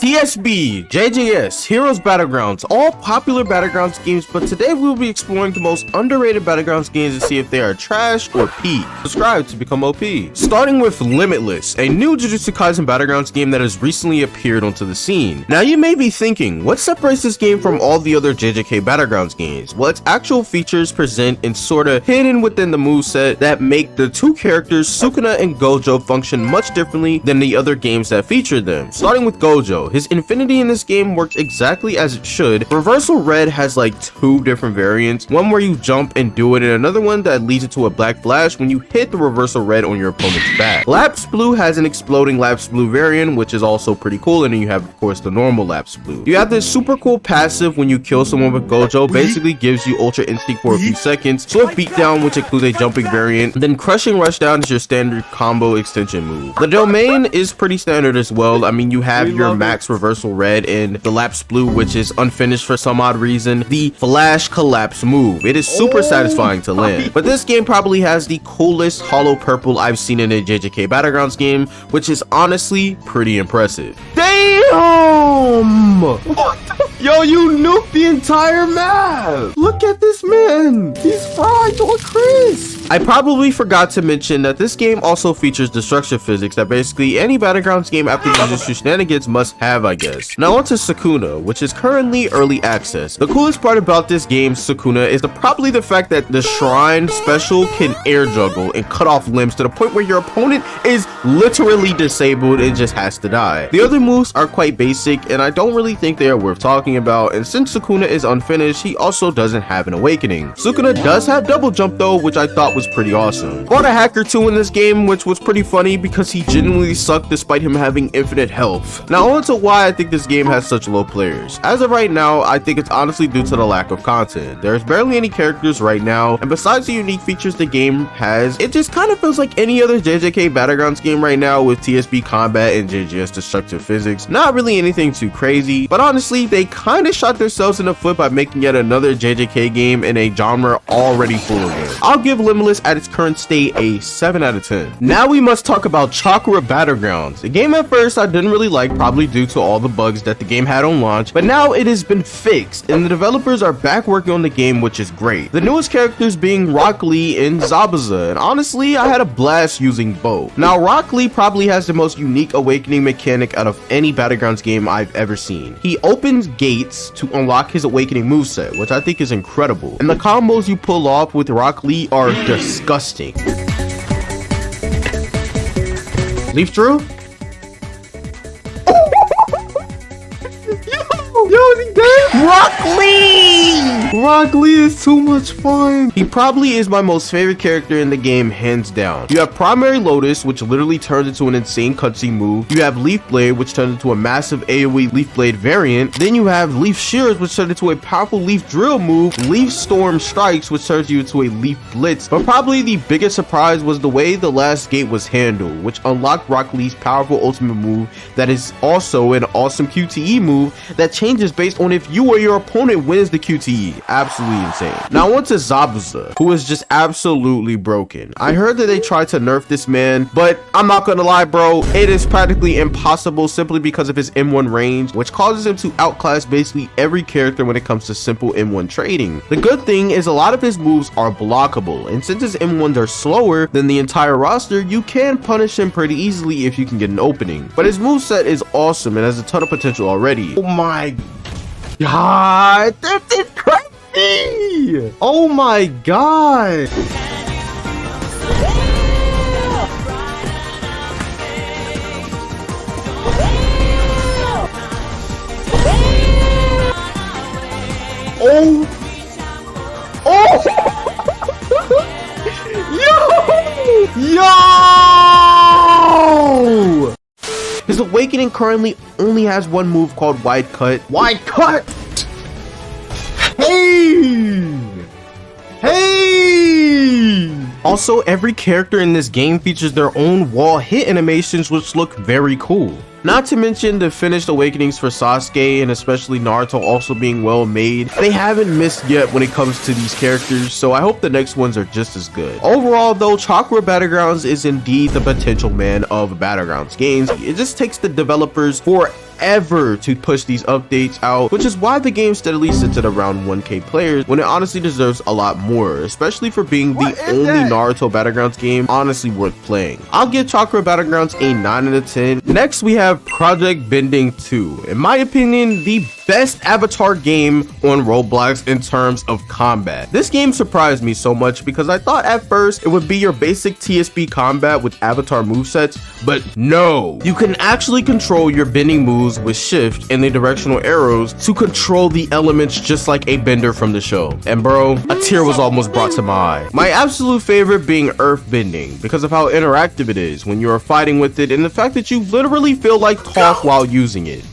TSB, JJS, Heroes Battlegrounds, all popular Battlegrounds games, but today we will be exploring the most underrated Battlegrounds games to see if they are trash or peak. Subscribe to become OP. Starting with Limitless, a new Jujutsu Kaisen Battlegrounds game that has recently appeared onto the scene. Now you may be thinking, what separates this game from all the other JJK Battlegrounds games? Well, its actual features present and sorta hidden within the moveset that make the two characters, Sukuna and Gojo, function much differently than the other games that feature them. Starting with Gojo, his infinity in this game works exactly as it should. Reversal Red has like two different variants, one where you jump and do it and another one that leads it to a black flash when you hit the Reversal Red on your opponent's back. Lapse Blue has an exploding Lapse Blue variant, which is also pretty cool, and then you have of course the normal Lapse Blue. You have this super cool passive when you kill someone with Gojo, basically gives you Ultra Instinct for a few seconds, Swift Beatdown, which includes a jumping variant, then Crushing Rushdown is your standard combo extension move. The domain is pretty standard as well. I mean, you have your max Reversal Red and the Lapse Blue, which is unfinished for some odd reason, the Flash Collapse move. It is super satisfying to land, but this game probably has the coolest Hollow Purple I've seen in a JJK Battlegrounds game, which is honestly pretty impressive. Damn! Yo, you nuked the entire map! Look at this man! He's fried to a crisp! I probably forgot to mention that this game also features destruction physics that basically any Battlegrounds game after Jujutsu Shenanigans must have, I guess. Now on to Sukuna, which is currently early access. The coolest part about this game, Sukuna, is probably the fact that the Shrine special can air juggle and cut off limbs to the point where your opponent is literally disabled and just has to die. The other moves are quite basic and I don't really think they are worth talking about, and since Sukuna is unfinished, he also doesn't have an awakening. Sukuna does have double jump though, which I thought was pretty awesome. Fought a hacker too in this game, which was pretty funny because he genuinely sucked despite him having infinite health. Now on to why I think this game has such low players. As of right now, I think it's honestly due to the lack of content. There's barely any characters right now, and besides the unique features the game has, it just kind of feels like any other JJK Battlegrounds game right now with TSB combat and JJS destructive physics. Not really anything too crazy, but honestly, they kind of shot themselves in the foot by making yet another JJK game in a genre already full of them. I'll give Limitless at its current state a 7 out of 10. Now we must talk about Chakra Battlegrounds. The game at first I didn't really like, probably due to all the bugs that the game had on launch, but now it has been fixed and the developers are back working on the game, which is great. The newest characters being Rock Lee and Zabuza, and honestly I had a blast using both. Now Rock Lee probably has the most unique awakening mechanic out of any Battlegrounds game I've ever seen. He opens gates to unlock his awakening moveset, which I think is incredible, and the combos you pull off with Rock Lee are disgusting. Leaf Drew? Yo, is he dead? Rock Lee! Rock Lee is too much fun. He probably is my most favorite character in the game, hands down. You have Primary Lotus, which literally turns into an insane cutscene move. You have Leaf Blade, which turns into a massive AoE Leaf Blade variant. Then you have Leaf Shears, which turns into a powerful Leaf Drill move. Leaf Storm Strikes, which turns you into a Leaf Blitz. But probably the biggest surprise was the way the last gate was handled, which unlocked Rock Lee's powerful ultimate move that is also an awesome QTE move that changes based on if you or your opponent wins the QTE. Absolutely insane. Now on to Zabuza, who is just absolutely broken. I heard that they tried to nerf this man, but I'm not gonna lie, bro, it is practically impossible simply because of his M1 range, which causes him to outclass basically every character when it comes to simple M1 trading. The good thing is a lot of his moves are blockable, and since his M1s are slower than the entire roster, you can punish him pretty easily if you can get an opening. But his moveset is awesome and has a ton of potential already. Oh my god, this is crazy! Oh my god! Oh! Oh! Yo! Yo! His awakening currently only has one move called Wide Cut. Wide Cut! Hey! Hey! Also, every character in this game features their own wall hit animations, which look very cool. Not to mention the finished awakenings for Sasuke and especially Naruto also being well made. They haven't missed yet when it comes to these characters, so I hope the next ones are just as good. Overall though, Chalkworld Battlegrounds is indeed the potential man of Battlegrounds games. It just takes the developers forever to push these updates out, which is why the game steadily sits at around 1k players when it honestly deserves a lot more, especially for being the only Naruto Battlegrounds game honestly worth playing. I'll give Chalkworld Battlegrounds a 9 out of 10. Next we have Project Bending 2. In my opinion, the best Avatar game on Roblox in terms of combat. This game surprised me so much because I thought at first it would be your basic TSP combat with Avatar movesets, but no. You can actually control your bending moves with shift and the directional arrows to control the elements just like a bender from the show. And bro, a tear was almost brought to my eye. My absolute favorite being earth bending because of how interactive it is when you are fighting with it and the fact that you literally feel like talk while using it.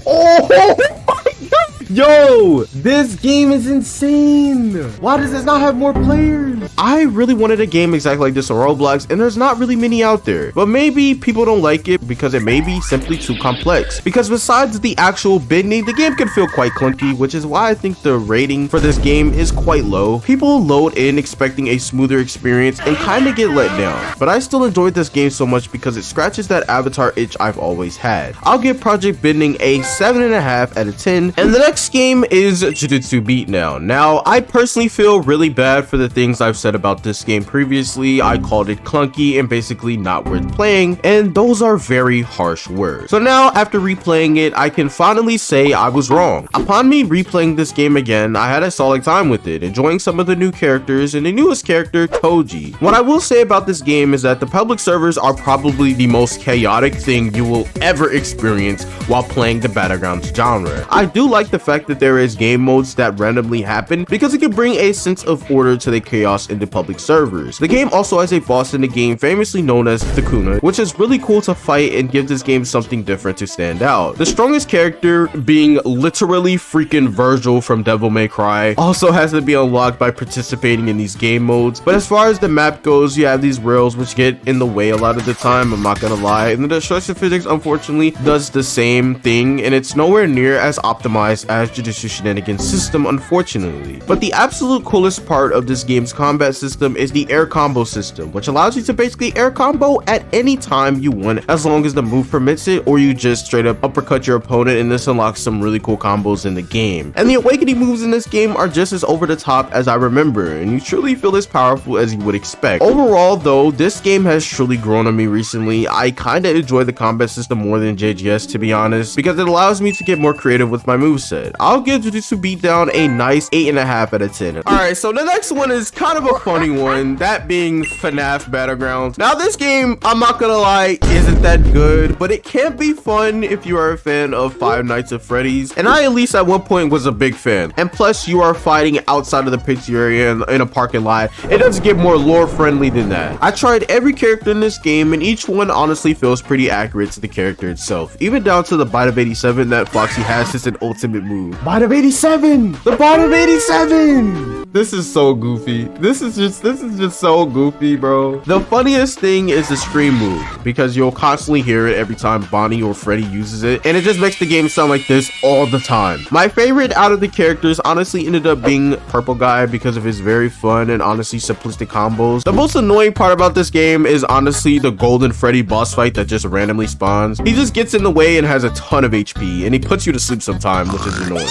Yo, this game is insane. Why does this not have more players? I really wanted a game exactly like this on Roblox, and there's not really many out there. But maybe people don't like it because it may be simply too complex. Because besides the actual bending, the game can feel quite clunky, which is why I think the rating for this game is quite low. People load in expecting a smoother experience and kind of get let down. But I still enjoyed this game so much because it scratches that Avatar itch I've always had. I'll give Project Bending a 7.5 out of 10, and the next game is Jujutsu Beatdown. Now, I personally feel really bad for the things I've said about this game previously. I called it clunky and basically not worth playing, and those are very harsh words. So now, after replaying it, I can finally say I was wrong. Upon me replaying this game again, I had a solid time with it, enjoying some of the new characters and the newest character, Toji. What I will say about this game is that the public servers are probably the most chaotic thing you will ever experience while playing the Battlegrounds genre. I do like the fact that there is game modes that randomly happen because it can bring a sense of order to the chaos in the public servers. The game also has a boss in the game famously known as Takuna, which is really cool to fight and give this game something different to stand out. The strongest character being literally freaking Virgil from Devil May Cry also has to be unlocked by participating in these game modes. But as far as the map goes, you have these rails which get in the way a lot of the time, I'm not gonna lie, and the destruction physics unfortunately does the same thing, and it's nowhere near as optimized as Jujutsu Shenanigans system, unfortunately. But the absolute coolest part of this game's combat system is the air combo system, which allows you to basically air combo at any time you want as long as the move permits it, or you just straight up uppercut your opponent, and this unlocks some really cool combos in the game. And the awakening moves in this game are just as over the top as I remember, and you truly feel as powerful as you would expect. Overall though, this game has truly grown on me recently. I kinda enjoy the combat system more than JGS, to be honest, because it allows me to get more creative with my moveset. I'll give Jujutsu Beatdown a nice 8.5 out of 10. Alright, so the next one is kind of a funny one, that being FNAF Battlegrounds. Now this game, I'm not gonna lie, isn't that good, but it can be fun if you are a fan of Five Nights at Freddy's, and I at least at one point was a big fan. And plus you are fighting outside of the picture area in a parking lot. It doesn't get more lore friendly than that. I tried every character in this game and each one honestly feels pretty accurate to the character itself, even down to the Bite of 87 that Foxy has as an ultimate move. Bite of 87! The Bite of 87! This is so goofy. This is just so goofy, bro. The funniest thing is the scream move, because you'll constantly hear it every time Bonnie or Freddy uses it, and it just makes the game sound like this all the time. My favorite out of the characters honestly ended up being Purple Guy because of his very fun and honestly simplistic combos. The most annoying part about this game is honestly the Golden Freddy boss fight that just randomly spawns. He just gets in the way and has a ton of HP, and he puts you to sleep sometime, which is annoying.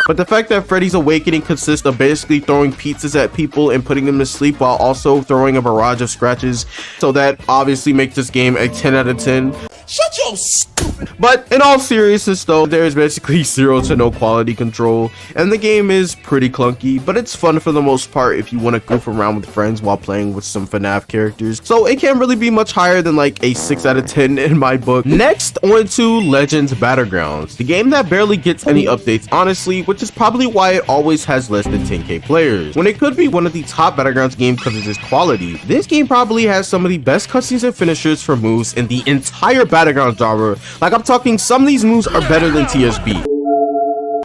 But the fact that Freddy's Awakening consists of basically throwing pizzas at people and putting them to sleep while also throwing a barrage of scratches, so that obviously makes this game a 10 out of 10. Shut your stupid. But in all seriousness though, there is basically zero to no quality control, and the game is pretty clunky, but it's fun for the most part if you want to goof around with friends while playing with some FNAF characters. So it can't really be much higher than like a 6 out of 10 in my book. Next, on to Legends Battlegrounds, the game that barely gets any updates honestly, which is probably why it always has less than 10k players. When it could be one of the top Battlegrounds games because of its quality, this game probably has some of the best cutscenes and finishers for moves in the entire Battlegrounds genre. Like, I'm talking, some of these moves are better than TSB.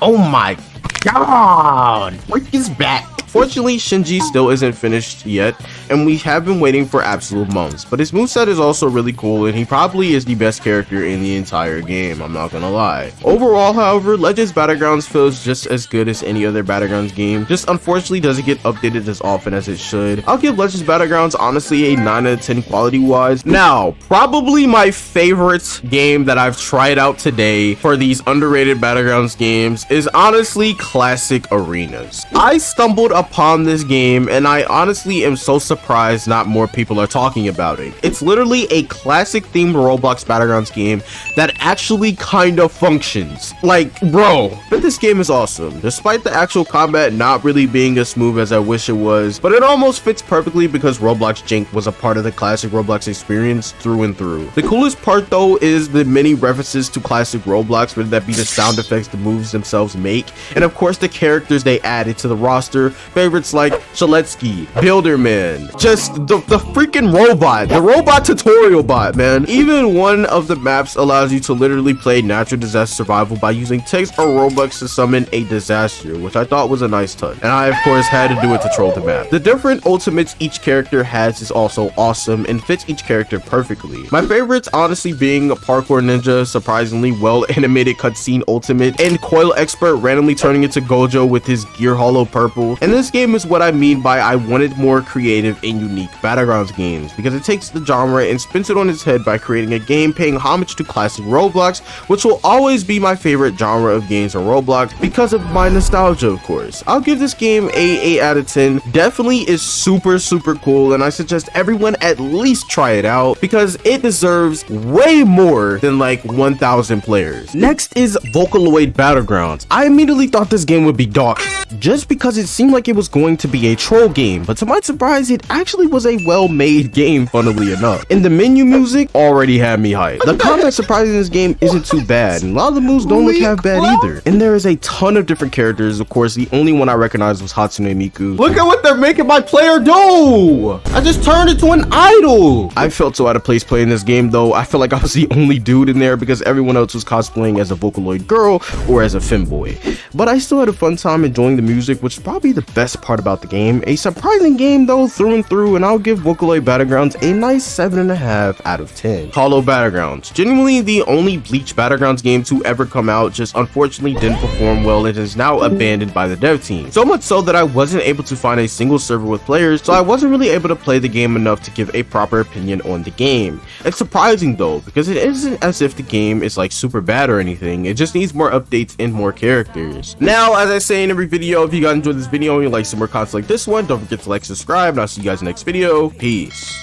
Oh my god, Freak is back. Unfortunately, Shinji still isn't finished yet, and we have been waiting for absolute months, but his moveset is also really cool, and he probably is the best character in the entire game, I'm not gonna lie. Overall, however, Legends Battlegrounds feels just as good as any other Battlegrounds game, just unfortunately doesn't get updated as often as it should. I'll give Legends Battlegrounds honestly a 9 out of 10 quality wise. Now, probably my favorite game that I've tried out today for these underrated Battlegrounds games is honestly Classic Arenas. I stumbled upon this game and I honestly am so surprised not more people are talking about it. It's literally a classic themed Roblox Battlegrounds game that actually kind of functions. Like, bro, but this game is awesome, despite the actual combat not really being as smooth as I wish it was, but it almost fits perfectly because Roblox Jank was a part of the classic Roblox experience through and through. The coolest part though is the many references to classic Roblox, whether that be the sound effects the moves themselves make, and of course the characters they added to the roster. Favorites like Shaletsky, Builderman, just the freaking robot, the robot tutorial bot, man. Even one of the maps allows you to literally play natural disaster survival by using text or Robux to summon a disaster, which I thought was a nice touch, and I of course had to do it to troll the map. The different ultimates each character has is also awesome and fits each character perfectly. My favorites honestly being a Parkour Ninja, surprisingly well animated cutscene ultimate, and Coil Expert randomly turning into Gojo with his gear hollow purple. And this game is what I mean by I wanted more creative and unique Battlegrounds games, because it takes the genre and spins it on its head by creating a game paying homage to classic Roblox, which will always be my favorite genre of games on Roblox because of my nostalgia, of course. I'll give this game a 8 out of 10. Definitely is super cool, and I suggest everyone at least try it out because it deserves way more than like 1,000 players. Next is Vocaloid Battlegrounds. I immediately thought this game would be dog just because it seemed like it was going to be a troll game, but to my surprise it actually was a well-made game, funnily enough. And the menu music already had me hyped. The combat surprising in this game isn't too bad, and a lot of the moves don't look half bad either. And there is a ton of different characters. Of course, the only one I recognized was Hatsune Miku. Look at what they're making my player do! I just turned into an idol! I felt so out of place playing this game though. I feel like I was the only dude in there because everyone else was cosplaying as a Vocaloid girl or as a femboy. But I still had a fun time enjoying the music, which is probably the best part about the game. A surprising game though through and through, and I'll give Vocaloid Battlegrounds a nice 7.5 out of 10. Hollow Battlegrounds. Genuinely the only Bleach Battlegrounds game to ever come out, just unfortunately didn't perform well and is now abandoned by the dev team. So much so that I wasn't able to find a single server with players, so I wasn't really able to play the game enough to give a proper opinion on the game. It's surprising though, because it isn't as if the game is like super bad or anything, it just needs more updates and more characters. Now, as I say in every video, if you guys enjoyed this video and you like some more content like this one, don't forget to like, subscribe, and I'll see you guys in the next video. Peace.